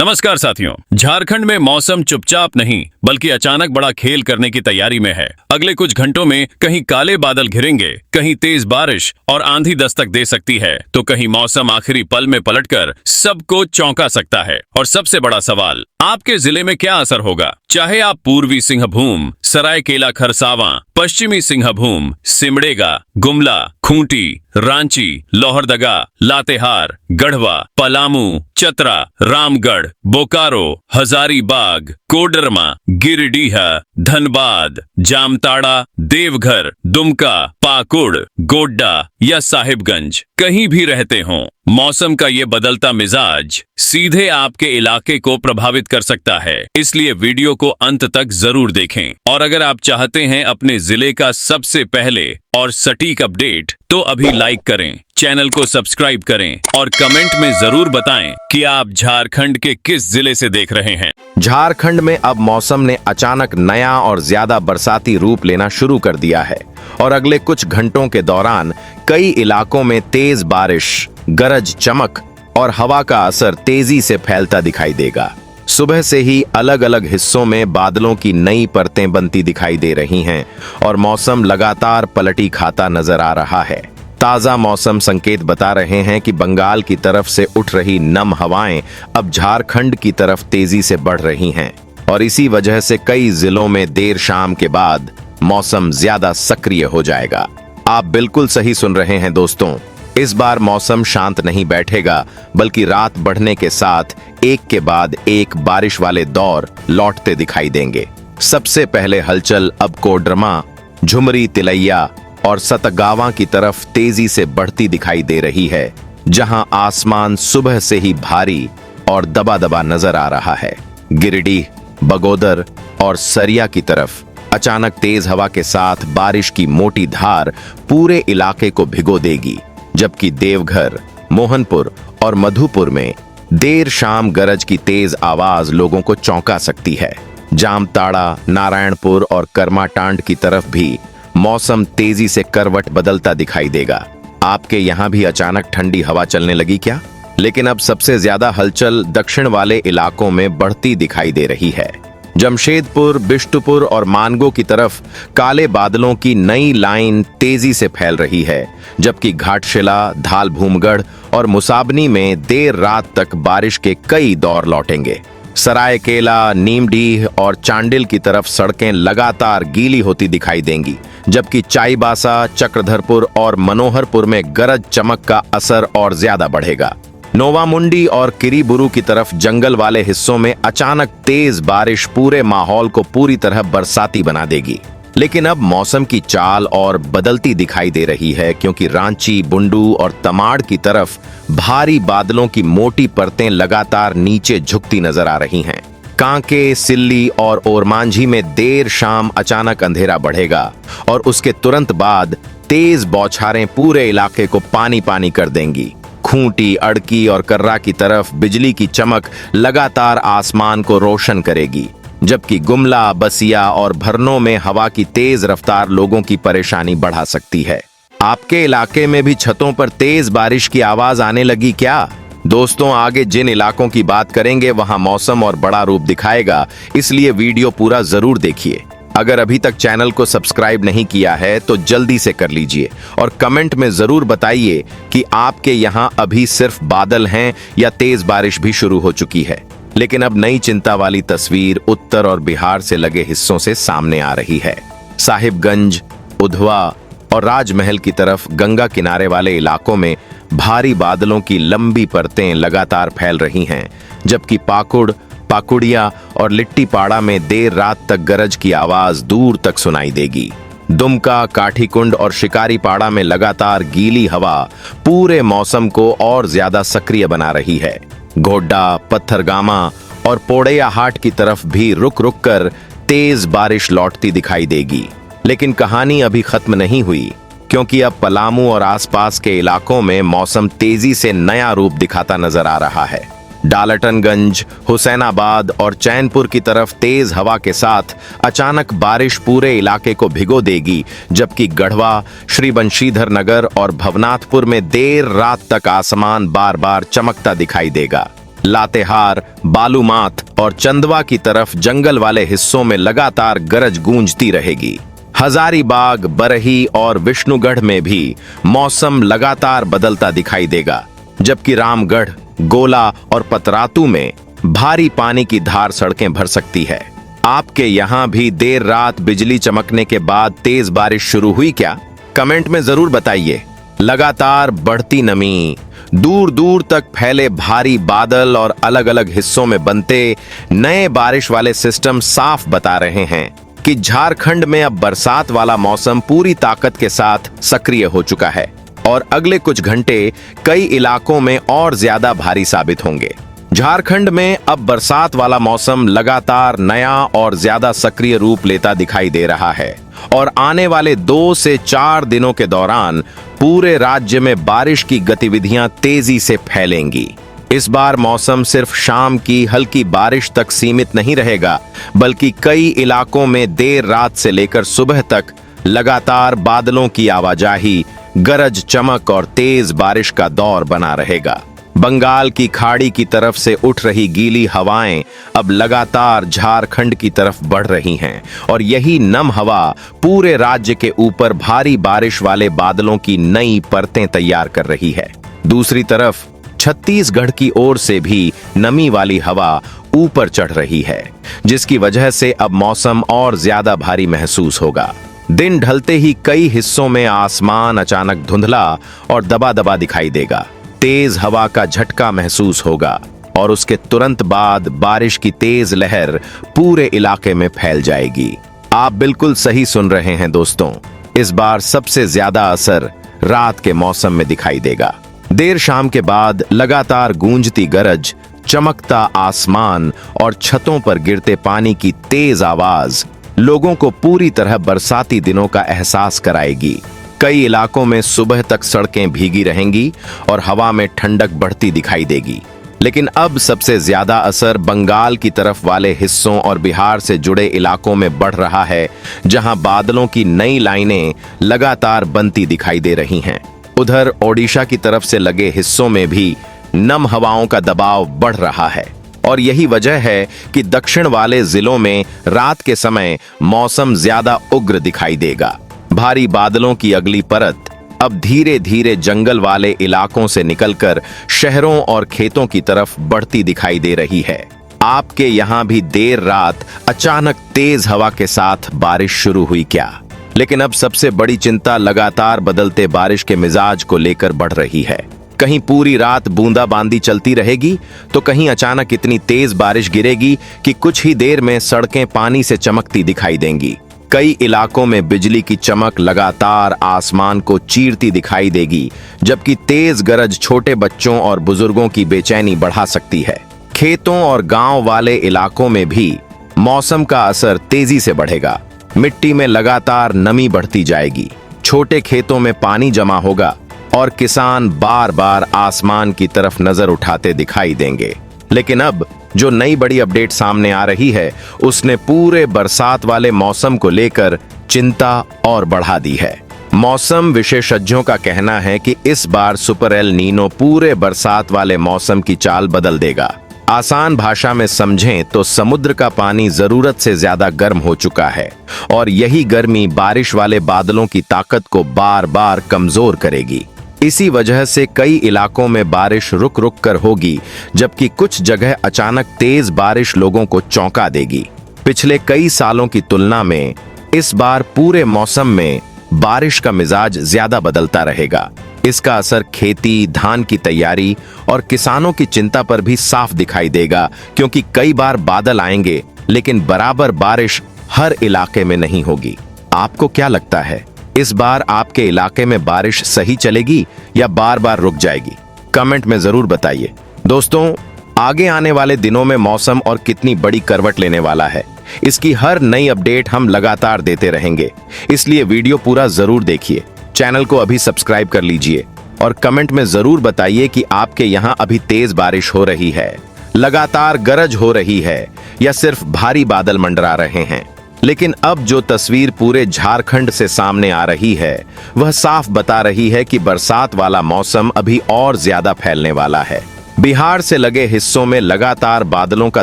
नमस्कार साथियों। झारखंड में मौसम चुपचाप नहीं बल्कि अचानक बड़ा खेल करने की तैयारी में है। अगले कुछ घंटों में कहीं काले बादल घिरेंगे, कहीं तेज बारिश और आंधी दस्तक दे सकती है, तो कहीं मौसम आखिरी पल में पलटकर सबको चौंका सकता है। और सबसे बड़ा सवाल, आपके जिले में क्या असर होगा? चाहे आप पूर्वी सिंहभूम, सरायकेला खरसावां, पश्चिमी सिंहभूम, सिमडेगा, गुमला, खूंटी, रांची, लोहरदगा, लातेहार, गढ़वा, पलामू, चतरा, रामगढ़, बोकारो, हजारीबाग, कोडरमा, गिरिडीह, धनबाद, जामताड़ा, देवघर, दुमका, पाकुड़, गोड्डा या साहिबगंज कहीं भी रहते हों, मौसम का ये बदलता मिजाज सीधे आपके इलाके को प्रभावित कर सकता है। इसलिए वीडियो को अंत तक जरूर देखें। और अगर आप चाहते हैं अपने जिले का सबसे पहले और सटीक अपडेट, तो अभी लाइक करें, चैनल को सब्सक्राइब करें और कमेंट में जरूर बताएं कि आप झारखंड के किस जिले से देख रहे हैं। झारखंड में अब मौसम ने अचानक नया और ज्यादा बरसाती रूप लेना शुरू कर दिया है और अगले कुछ घंटों के दौरान कई इलाकों में तेज बारिश, गरज चमक और हवा का असर तेजी से फैलता दिखाई देगा। सुबह से ही अलग अलग हिस्सों में बादलों की नई परतें बनती दिखाई दे रही हैं और मौसम लगातार पलटी खाता नजर आ रहा है। ताजा मौसम संकेत बता रहे हैं कि बंगाल की तरफ से उठ रही नम हवाएं अब झारखंड की तरफ तेजी से बढ़ रही हैं और इसी वजह से कई जिलों में देर शाम के बाद मौसम ज्यादा सक्रिय हो जाएगा। आप बिल्कुल सही सुन रहे हैं दोस्तों, इस बार मौसम शांत नहीं बैठेगा बल्कि रात बढ़ने के साथ एक के बाद एक बारिश वाले दौर लौटते दिखाई देंगे। सबसे पहले हलचल अब कोडरमा, झुमरी, तिलैया और सतगावा की तरफ तेजी से बढ़ती दिखाई दे रही है, जहां आसमान सुबह से ही भारी और दबा दबा नजर आ रहा है। गिरिडीह, बगोदर और सरिया की तरफ अचानक तेज हवा के साथ बारिश की मोटी धार पूरे इलाके को भिगो देगी, जबकि देवघर, मोहनपुर और मधुपुर में देर शाम गरज की तेज आवाज लोगों को चौंका सकती है। जामताड़ा, नारायणपुर और करमाटांड की तरफ भी मौसम तेजी से करवट बदलता दिखाई देगा। आपके यहाँ भी अचानक ठंडी हवा चलने लगी क्या? लेकिन अब सबसे ज्यादा हलचल दक्षिण वाले इलाकों में बढ़ती दिखाई दे रही है। जमशेदपुर, बिष्टुपुर और मानगो की तरफ काले बादलों की नई लाइन तेजी से फैल रही है, जबकि घाटशिला, धालभूमगढ़ और मुसाबनी में देर रात तक बारिश के कई दौर लौटेंगे। सरायकेला, नीमडीह और चांडिल की तरफ सड़कें लगातार गीली होती दिखाई देंगी, जबकि चाईबासा, चक्रधरपुर और मनोहरपुर में गरज चमक का असर और ज्यादा बढ़ेगा। नोवामुंडी और किरीबुरू की तरफ जंगल वाले हिस्सों में अचानक तेज बारिश पूरे माहौल को पूरी तरह बरसाती बना देगी। लेकिन अब मौसम की चाल और बदलती दिखाई दे रही है, क्योंकि रांची, बुंडू और तमाड़ की तरफ भारी बादलों की मोटी परतें लगातार नीचे झुकती नजर आ रही हैं। कांके, सिल्ली और ओरमांझी में देर शाम अचानक अंधेरा बढ़ेगा और उसके तुरंत बाद तेज बौछारें पूरे इलाके को पानी पानी कर देंगी। खूंटी, अड़की और कर्रा की तरफ बिजली की चमक लगातार आसमान को रोशन करेगी, जबकि गुमला, बसिया और भरनों में हवा की तेज रफ्तार लोगों की परेशानी बढ़ा सकती है। आपके इलाके में भी छतों पर तेज बारिश की आवाज आने लगी क्या? दोस्तों, आगे जिन इलाकों की बात करेंगे वहां मौसम और बड़ा रूप दिखाएगा, इसलिए वीडियो पूरा जरूर देखिए। अगर अभी तक चैनल को सब्सक्राइब नहीं किया है तो जल्दी से कर लीजिए और कमेंट में जरूर बताइए कि आपके यहाँ अभी सिर्फ बादल हैं या तेज बारिश भी शुरू हो चुकी है। लेकिन अब नई चिंता वाली तस्वीर उत्तर और बिहार से लगे हिस्सों से सामने आ रही है। साहिबगंज, उधवा और राजमहल की तरफ गंगा किनारे वाले इलाकों में भारी बादलों की लंबी परतें लगातार फैल रही हैं, जबकि पाकुड़, पाकुड़िया और लिट्टीपाड़ा में देर रात तक गरज की आवाज दूर तक सुनाई देगी। दुमका, काठीकुंड और शिकारीपाड़ा में लगातार गीली हवा पूरे मौसम को और ज्यादा सक्रिय बना रही है। गोड्डा, पत्थरगामा और पोड़ैयाहाट की तरफ भी रुक रुक कर तेज बारिश लौटती दिखाई देगी। लेकिन कहानी अभी खत्म नहीं हुई, क्योंकि अब पलामू और आसपास के इलाकों में मौसम तेजी से नया रूप दिखाता नजर आ रहा है। डालटनगंज, हुसैनाबाद और चैनपुर की तरफ तेज हवा के साथ अचानक बारिश पूरे इलाके को भिगो देगी, जबकि गढ़वा, श्री बंशीधर नगर और भवनाथपुर में देर रात तक आसमान बार बार चमकता दिखाई देगा। लातेहार, बालूमाथ और चंदवा की तरफ जंगल वाले हिस्सों में लगातार गरज गूंजती रहेगी। हजारीबाग, बरही और विष्णुगढ़ में भी मौसम लगातार बदलता दिखाई देगा, जबकि रामगढ़, गोला और पतरातू में भारी पानी की धार सड़कें भर सकती है। आपके यहाँ भी देर रात बिजली चमकने के बाद तेज बारिश शुरू हुई क्या? कमेंट में जरूर बताइए। लगातार बढ़ती नमी, दूर दूर तक फैले भारी बादल और अलग अलग हिस्सों में बनते नए बारिश वाले सिस्टम साफ बता रहे हैं कि झारखंड में अब बरसात वाला मौसम पूरी ताकत के साथ सक्रिय हो चुका है और अगले कुछ घंटे कई इलाकों में और ज्यादा भारी साबित होंगे। झारखंड में अब बरसात वाला मौसम लगातार नया और ज्यादा सक्रिय रूप लेता दिखाई दे रहा है और आने वाले 2 से 4 दिनों के दौरान पूरे राज्य में बारिश की गतिविधियां तेजी से फैलेंगी। इस बार मौसम सिर्फ शाम की हल्की बारिश तक सीमित नहीं रहेगा, बल्कि कई इलाकों में देर रात से लेकर सुबह तक लगातार बादलों की आवाजाही, गरज चमक और तेज बारिश का दौर बना रहेगा। बंगाल की खाड़ी की तरफ से उठ रही गीली हवाएं अब लगातार झारखंड की तरफ बढ़ रही हैं और यही नम हवा पूरे राज्य के ऊपर भारी बारिश वाले बादलों की नई परतें तैयार कर रही है। दूसरी तरफ छत्तीसगढ़ की ओर से भी नमी वाली हवा ऊपर चढ़ रही है, जिसकी वजह से अब मौसम और ज्यादा भारी महसूस होगा। दिन ढलते ही कई हिस्सों में आसमान अचानक धुंधला और दबा दबा दिखाई देगा। तेज हवा का झटका महसूस होगा और उसके तुरंत बाद बारिश की तेज लहर पूरे इलाके में फैल जाएगी। आप बिल्कुल सही सुन रहे हैं दोस्तों, इस बार सबसे ज्यादा असर रात के मौसम में दिखाई देगा। देर शाम के बाद लगातार गूंजती गरज, चमकता आसमान और छतों पर गिरते पानी की तेज आवाज लोगों को पूरी तरह बरसाती दिनों का एहसास कराएगी। कई इलाकों में सुबह तक सड़कें भीगी रहेंगी और हवा में ठंडक बढ़ती दिखाई देगी। लेकिन अब सबसे ज्यादा असर बंगाल की तरफ वाले हिस्सों और बिहार से जुड़े इलाकों में बढ़ रहा है, जहां बादलों की नई लाइनें लगातार बनती दिखाई दे रही हैं। उधर ओडिशा की तरफ से लगे हिस्सों में भी नम हवाओं का दबाव बढ़ रहा है और यही वजह है कि दक्षिण वाले जिलों में रात के समय मौसम ज्यादा उग्र दिखाई देगा। भारी बादलों की अगली परत अब धीरे धीरे जंगल वाले इलाकों से निकलकर शहरों और खेतों की तरफ बढ़ती दिखाई दे रही है। आपके यहाँ भी देर रात अचानक तेज हवा के साथ बारिश शुरू हुई क्या? लेकिन अब सबसे बड़ी चिंता लगातार बदलते बारिश के मिजाज को लेकर बढ़ रही है। कहीं पूरी रात बूंदाबांदी चलती रहेगी तो कहीं अचानक इतनी तेज बारिश गिरेगी कि कुछ ही देर में सड़कें पानी से चमकती दिखाई देंगी। कई इलाकों में बिजली की चमक लगातार आसमान को चीरती दिखाई देगी, जबकि तेज गरज छोटे बच्चों और बुजुर्गों की बेचैनी बढ़ा सकती है। खेतों और गांव वाले इलाकों में भी मौसम का असर तेजी से बढ़ेगा। मिट्टी में लगातार नमी बढ़ती जाएगी, छोटे खेतों में पानी जमा होगा और किसान बार बार आसमान की तरफ नजर उठाते दिखाई देंगे। लेकिन अब जो नई बड़ी अपडेट सामने आ रही है, उसने पूरे बरसात वाले मौसम को लेकर चिंता और बढ़ा दी है। मौसम विशेषज्ञों का कहना है कि इस बार सुपर एल नीनो पूरे बरसात वाले मौसम की चाल बदल देगा। आसान भाषा में समझें तो समुद्र का पानी जरूरत से ज्यादा गर्म हो चुका है और यही गर्मी बारिश वाले बादलों की ताकत को बार बार कमजोर करेगी। इसी वजह से कई इलाकों में बारिश रुक रुक कर होगी, जबकि कुछ जगह अचानक तेज बारिश लोगों को चौंका देगी। पिछले कई सालों की तुलना में इस बार पूरे मौसम में बारिश का मिजाज ज्यादा बदलता रहेगा। इसका असर खेती, धान की तैयारी और किसानों की चिंता पर भी साफ दिखाई देगा, क्योंकि कई बार बादल आएंगे लेकिन बराबर बारिश हर इलाके में नहीं होगी। आपको क्या लगता है, इस बार आपके इलाके में बारिश सही चलेगी या बार बार रुक जाएगी? कमेंट में जरूर बताइए। दोस्तों, आगे आने वाले दिनों में मौसम और कितनी बड़ी करवट लेने वाला है, इसकी हर नई अपडेट हम लगातार देते रहेंगे, इसलिए वीडियो पूरा जरूर देखिए। चैनल को अभी सब्सक्राइब कर लीजिए और कमेंट में जरूर बताइए कि आपके यहाँ अभी तेज बारिश हो रही है, लगातार गरज हो रही है या सिर्फ भारी बादल मंडरा रहे हैं। लेकिन अब जो तस्वीर पूरे झारखंड से सामने आ रही है, वह साफ बता रही है कि बरसात वाला मौसम अभी और ज्यादा फैलने वाला है। बिहार से लगे हिस्सों में लगातार बादलों का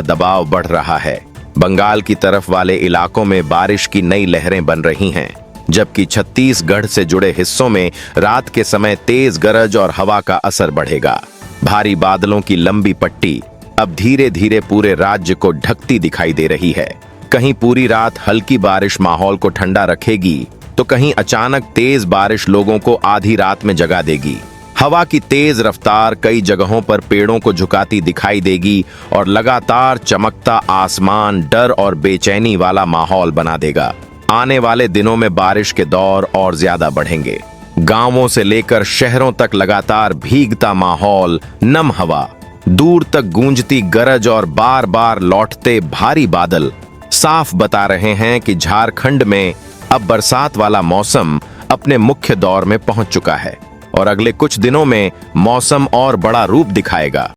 दबाव बढ़ रहा है। बंगाल की तरफ वाले इलाकों में बारिश की नई लहरें बन रही हैं, जबकि छत्तीसगढ़ से जुड़े हिस्सों में रात के समय तेज गरज और हवा का असर बढ़ेगा। भारी बादलों की लंबी पट्टी अब धीरे धीरे पूरे राज्य को ढकती दिखाई दे रही है। कहीं पूरी रात हल्की बारिश माहौल को ठंडा रखेगी, तो कहीं अचानक तेज बारिश लोगों को आधी रात में जगा देगी। हवा की तेज रफ्तार कई जगहों पर पेड़ों को झुकाती दिखाई देगी और लगातार चमकता आसमान डर और बेचैनी वाला माहौल बना देगा। आने वाले दिनों में बारिश के दौर और ज्यादा बढ़ेंगे। गांवों से लेकर शहरों तक लगातार भीगता माहौल, नम हवा, दूर तक गूंजती गरज और बार बार लौटते भारी बादल साफ बता रहे हैं कि झारखंड में अब बरसात वाला मौसम अपने मुख्य दौर में पहुंच चुका है और अगले कुछ दिनों में मौसम और बड़ा रूप दिखाएगा।